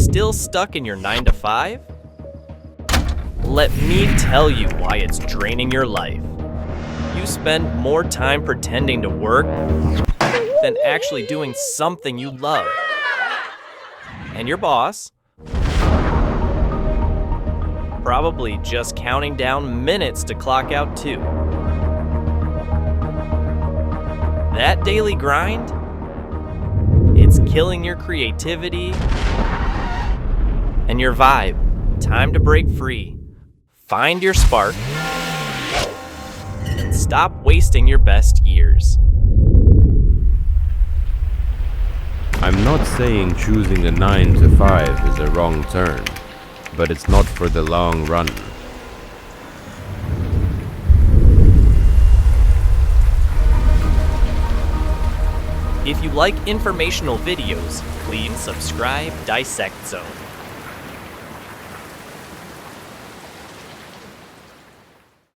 still stuck in your 9 to 5? Let me tell you why it's draining your life. You spend more time pretending to work than actually doing something you love. And your boss, probably just counting down minutes to clock out too. That daily grind, it's killing your creativity and your vibe. Time to break free. Find your spark and stop wasting your best years. I'm not saying choosing a 9 to 5 is a wrong turn, but it's not for the long run. If you like informational videos, please subscribe Dissect Zone.